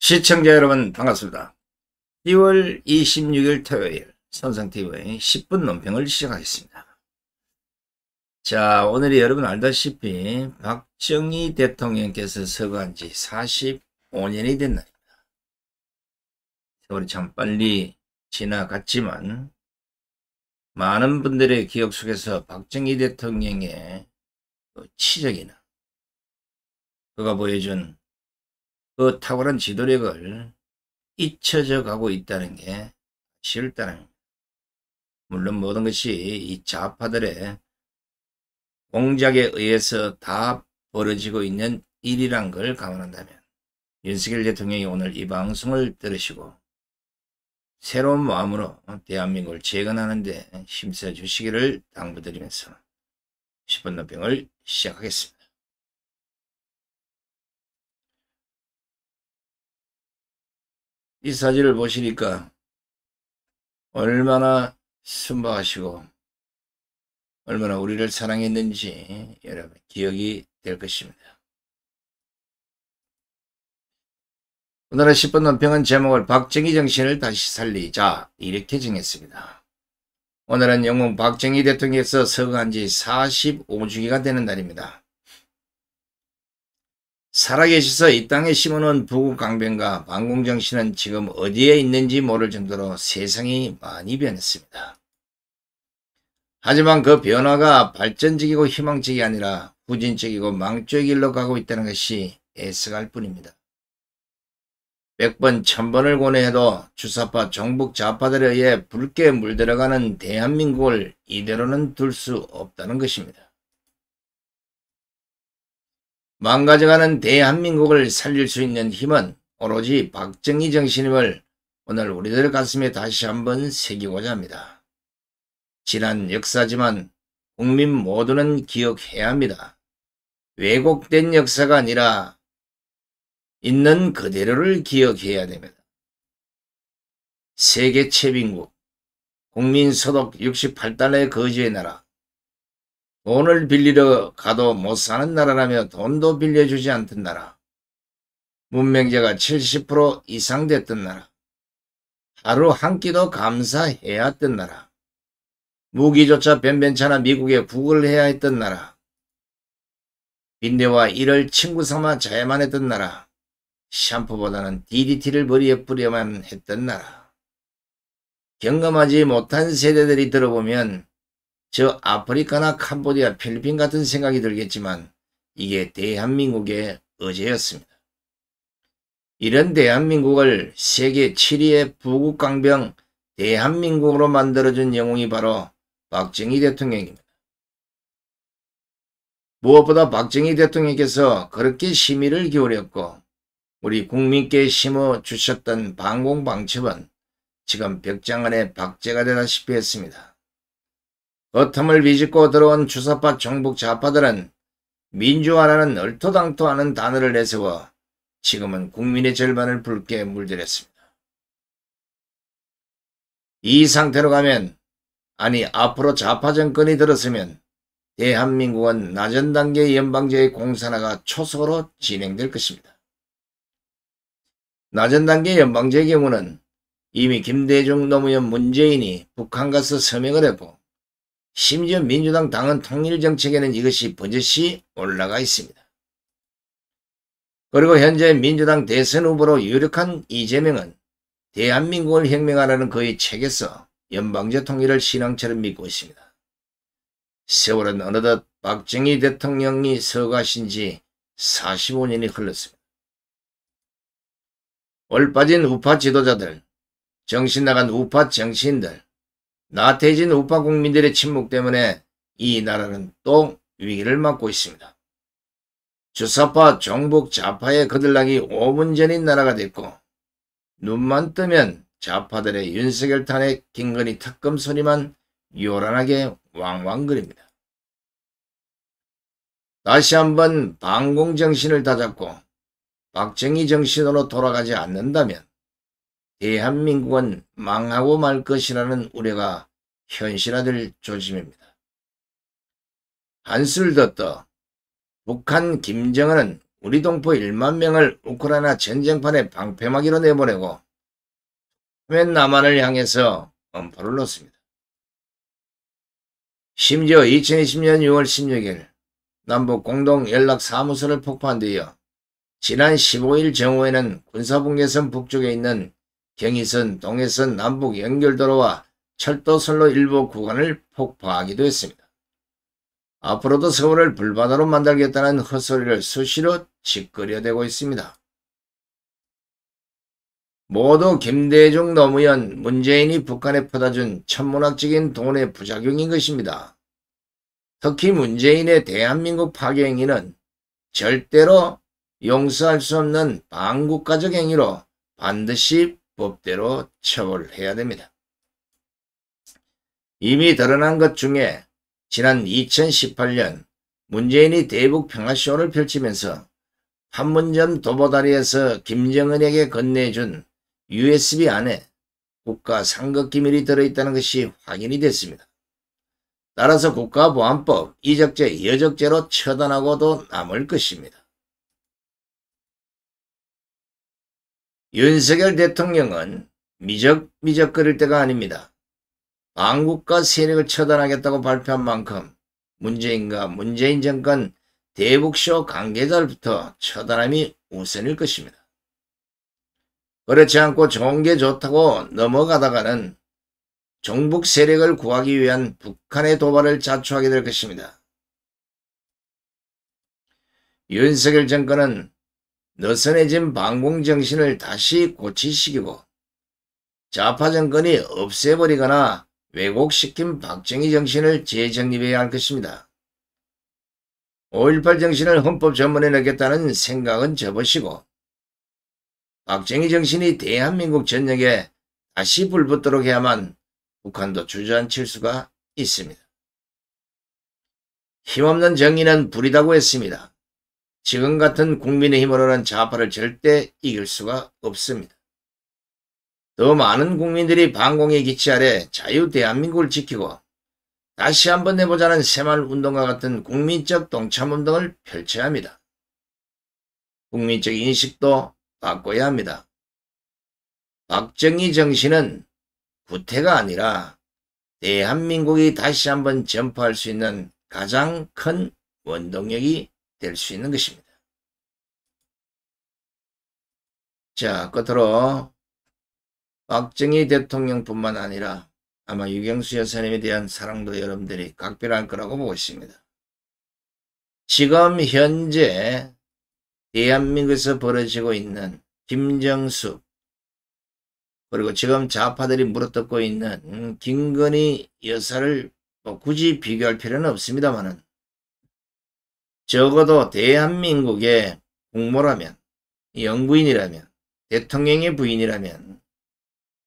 시청자 여러분 반갑습니다. 10월 26일 토요일 선성TV의 10분 논평을 시작하겠습니다. 자, 오늘이 여러분 알다시피 박정희 대통령께서 서거한 지 45년이 된 날입니다. 세월이 참 빨리 지나갔지만 많은 분들의 기억 속에서 박정희 대통령의 치적이나 그가 보여준 그 탁월한 지도력을 잊혀져 가고 있다는 게 실다는, 물론 모든 것이 이 좌파들의 공작에 의해서 다 벌어지고 있는 일이란 걸 감안한다면 윤석열 대통령이 오늘 이 방송을 들으시고 새로운 마음으로 대한민국을 재건하는 데 힘써 주시기를 당부드리면서 10분 논평을 시작하겠습니다. 이 사진을 보시니까 얼마나 순박하시고 얼마나 우리를 사랑했는지 여러분 기억이 될 것입니다. 오늘의 10분 논평은 제목을 박정희 정신을 다시 살리자 이렇게 정했습니다. 오늘은 영웅 박정희 대통령께서 서거한 지 45주기가 되는 날입니다. 살아계셔서 이 땅에 심어놓은 부국강변과 반공정신은 지금 어디에 있는지 모를 정도로 세상이 많이 변했습니다. 하지만 그 변화가 발전적이고 희망적이 아니라 후진적이고 망조의 길로 가고 있다는 것이 애석할 뿐입니다. 100번 1000번을 고뇌해도 주사파 종북 좌파들에 의해 붉게 물들어가는 대한민국을 이대로는 둘 수 없다는 것입니다. 망가져가는 대한민국을 살릴 수 있는 힘은 오로지 박정희 정신임을 오늘 우리들 가슴에 다시 한번 새기고자 합니다. 지난 역사지만 국민 모두는 기억해야 합니다. 왜곡된 역사가 아니라 있는 그대로를 기억해야 됩니다. 세계 최빈국, 국민소득 68달러의 거지의 나라, 돈을 빌리러 가도 못 사는 나라라며 돈도 빌려주지 않던 나라, 문맹자가 70% 이상 됐던 나라, 하루 한 끼도 감사해야 했던 나라, 무기조차 변변찮아 미국에 구걸해야 했던 나라, 빈대와 이를 친구 삼아 자야만 했던 나라, 샴푸보다는 DDT를 머리에 뿌려만 했던 나라. 경험하지 못한 세대들이 들어보면 저 아프리카나 캄보디아, 필리핀 같은 생각이 들겠지만 이게 대한민국의 어제였습니다. 이런 대한민국을 세계 7위의 부국강병 대한민국으로 만들어준 영웅이 바로 박정희 대통령입니다. 무엇보다 박정희 대통령께서 그렇게 심의를 기울였고 우리 국민께 심어주셨던 반공방첩은 지금 벽장 안에 박제가 되다시피 했습니다. 겉함을 비집고 들어온 주사파 종북 좌파들은 민주화라는 얼토당토하는 단어를 내세워 지금은 국민의 절반을 붉게 물들였습니다. 이 상태로 가면, 아니 앞으로 좌파 정권이 들었으면 대한민국은 낮은 단계 연방제의 공산화가 초속으로 진행될 것입니다. 낮은 단계 연방제의 경우는 이미 김대중, 노무현, 문재인이 북한 가서 서명을 했고 심지어 민주당 당헌 통일정책에는 이것이 버젓이 올라가 있습니다. 그리고 현재 민주당 대선 후보로 유력한 이재명은 대한민국을 혁명하라는 그의 책에서 연방제 통일을 신앙처럼 믿고 있습니다. 세월은 어느덧 박정희 대통령이 서거하신 지 45년이 흘렀습니다. 올빠진 우파 지도자들, 정신나간 우파 정치인들, 나태해진 우파 국민들의 침묵 때문에 이 나라는 또 위기를 맞고 있습니다. 주사파 종북 좌파의 거들락이 5분 전인 나라가 됐고 눈만 뜨면 좌파들의 윤석열 탄핵 김건희 특검 소리만 요란하게 왕왕거립니다. 다시 한번 반공정신을 다잡고 박정희 정신으로 돌아가지 않는다면 대한민국은 망하고 말 것이라는 우려가 현실화될 조짐입니다. 한술 더 떠 북한 김정은은 우리 동포 1만 명을 우크라이나 전쟁판에 방패막이로 내보내고 맨 남한을 향해서 엄포를 놓습니다. 심지어 2020년 6월 16일 남북 공동 연락사무소를 폭파한 뒤이어 지난 15일 정오에는 군사분계선 북쪽에 있는 경의선, 동해선 남북 연결도로와 철도선로 일부 구간을 폭파하기도 했습니다. 앞으로도 서울을 불바다로 만들겠다는 헛소리를 수시로 짓거려대고 있습니다. 모두 김대중 노무현 문재인이 북한에 퍼다준 천문학적인 돈의 부작용인 것입니다. 특히 문재인의 대한민국 파괴 행위는 절대로 용서할 수 없는 반국가적 행위로 반드시 법대로 처벌해야 됩니다. 이미 드러난 것 중에 지난 2018년 문재인이 대북 평화쇼를 펼치면서 판문점 도보다리에서 김정은에게 건네준 USB 안에 국가 상급기밀이 들어있다는 것이 확인이 됐습니다. 따라서 국가보안법 이적죄, 여적죄로 처단하고도 남을 것입니다. 윤석열 대통령은 미적거릴 때가 아닙니다. 반국가 세력을 처단하겠다고 발표한 만큼 문재인과 문재인 정권 대북쇼 관계자들부터 처단함이 우선일 것입니다. 그렇지 않고 좋은 게 좋다고 넘어가다가는 종북 세력을 구하기 위한 북한의 도발을 자초하게 될 것입니다. 윤석열 정권은 느슨해진 반공정신을 다시 고치시키고 좌파 정권이 없애버리거나 왜곡시킨 박정희 정신을 재정립해야 할 것입니다. 5.18 정신을 헌법 전문에 넣겠다는 생각은 접으시고 박정희 정신이 대한민국 전역에 다시 불붙도록 해야만 북한도 주저앉힐 수가 있습니다. 힘없는 정의는 불이다고 했습니다. 지금 같은 국민의힘으로는 좌파를 절대 이길 수가 없습니다. 더 많은 국민들이 반공의 기치 아래 자유 대한민국을 지키고 다시 한번 내보자는 새마을운동과 같은 국민적 동참운동을 펼쳐야 합니다. 국민적 인식도 바꿔야 합니다. 박정희 정신은 구태가 아니라 대한민국이 다시 한번 전파할 수 있는 가장 큰 원동력이 될 수 있는 것입니다. 자, 끝으로 박정희 대통령뿐만 아니라 아마 유경수 여사님에 대한 사랑도 여러분들이 각별할 거라고 보고 있습니다. 지금 현재 대한민국에서 벌어지고 있는 김정숙 그리고 지금 좌파들이 물어뜯고 있는 김건희 여사를 굳이 비교할 필요는 없습니다만은 적어도 대한민국의 국모라면 영부인이라면 대통령의 부인이라면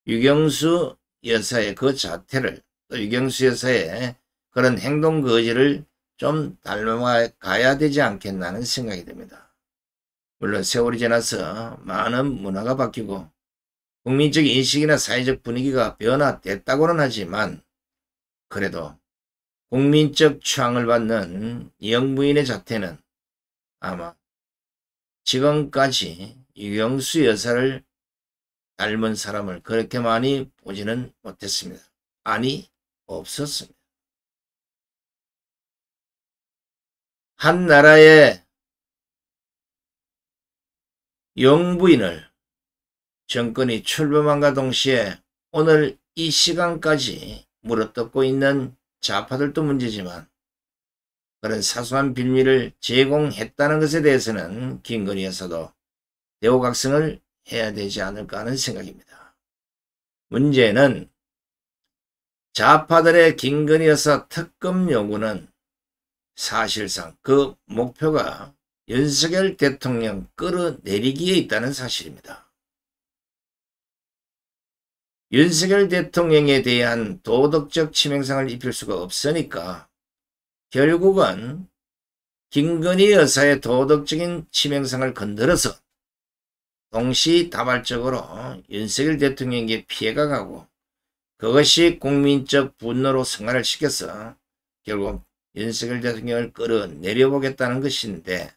유경수 여사의 그 자태를 또 유경수 여사의 그런 행동 거지를 좀 닮아가야 되지 않겠나는 생각이 듭니다. 물론 세월이 지나서 많은 문화가 바뀌고 국민적 인식이나 사회적 분위기가 변화됐다고는 하지만 그래도 국민적 추앙을 받는 영부인의 자태는 아마 지금까지 유경수 여사를 닮은 사람을 그렇게 많이 보지는 못했습니다. 아니, 없었습니다. 한 나라의 영부인을 정권이 출범함과 동시에 오늘 이 시간까지 물어뜯고 있는 좌파들도 문제지만 그런 사소한 빌미를 제공했다는 것에 대해서는 김건희 여사도 대우각성을 해야 되지 않을까 하는 생각입니다. 문제는 좌파들의 김건희 여사 특검 요구는 사실상 그 목표가 윤석열 대통령 끌어내리기에 있다는 사실입니다. 윤석열 대통령에 대한 도덕적 치명상을 입힐 수가 없으니까 결국은 김건희 여사의 도덕적인 치명상을 건드려서 동시다발적으로 윤석열 대통령에게 피해가 가고 그것이 국민적 분노로 승화를 시켜서 결국 윤석열 대통령을 끌어내려보겠다는 것인데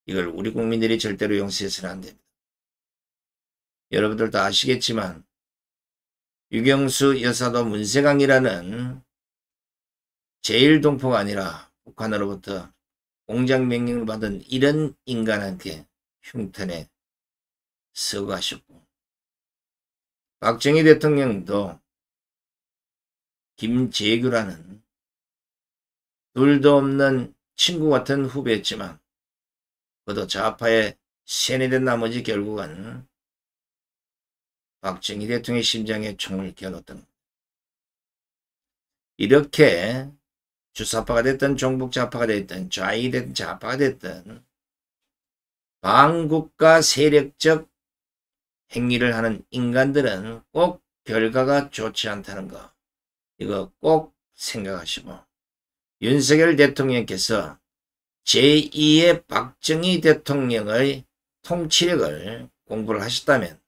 이걸 우리 국민들이 절대로 용서해서는 안 됩니다. 여러분들도 아시겠지만 유경수 여사도 문세강이라는 제1동포가 아니라 북한으로부터 공작 명령을 받은 이런 인간한테 흉턴에 서가셨고, 박정희 대통령도 김재규라는 둘도 없는 친구 같은 후배였지만 그도 좌파에 세뇌된 나머지 결국은 박정희 대통령의 심장에 총을 겨눴던 겁니다. 이렇게 주사파가 됐든 종북좌파가 됐든 좌익이 됐든 좌파가 됐든 반국가 세력적 행위를 하는 인간들은 꼭 결과가 좋지 않다는 거, 이거 꼭 생각하시고, 윤석열 대통령께서 제2의 박정희 대통령의 통치력을 공부를 하셨다면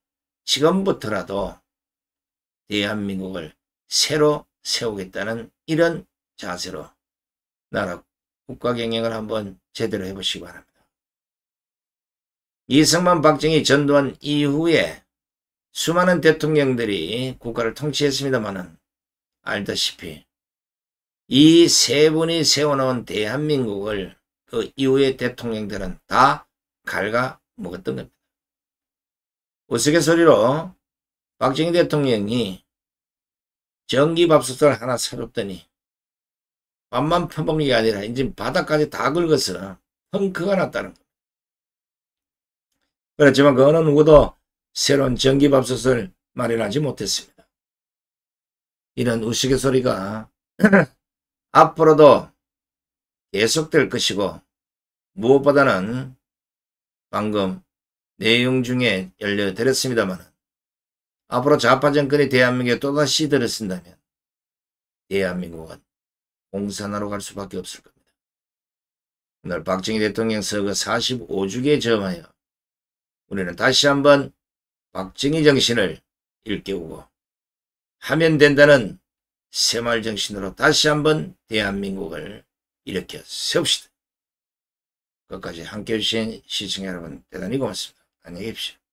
지금부터라도 대한민국을 새로 세우겠다는 이런 자세로 나라 국가 경영을 한번 제대로 해보시기 바랍니다. 이승만, 박정희, 전두환 이후에 수많은 대통령들이 국가를 통치했습니다마는 알다시피 이 세 분이 세워놓은 대한민국을 그 이후의 대통령들은 다 갉아먹었던 겁니다. 우스갯소리로 박정희 대통령이 전기밥솥을 하나 사줬더니 밥만 퍼먹는 게 아니라 이제 바닥까지 다 긁어서 펑크가 났다는 겁니다. 그렇지만 그 어느 누구도 새로운 전기밥솥을 마련하지 못했습니다. 이런 우스갯소리가 앞으로도 계속될 것이고, 무엇보다는 방금 내용 중에 열려드렸습니다만 앞으로 좌파 정권이 대한민국에 또다시 들어선다면 대한민국은 공산화로 갈 수밖에 없을 겁니다. 오늘 박정희 대통령 서거 45주기에 저음하여 우리는 다시 한번 박정희 정신을 일깨우고 하면 된다는 새마을 정신으로 다시 한번 대한민국을 일으켜 세웁시다. 끝까지 함께해 주신 시청자 여러분 대단히 고맙습니다. 안녕히 계십시오.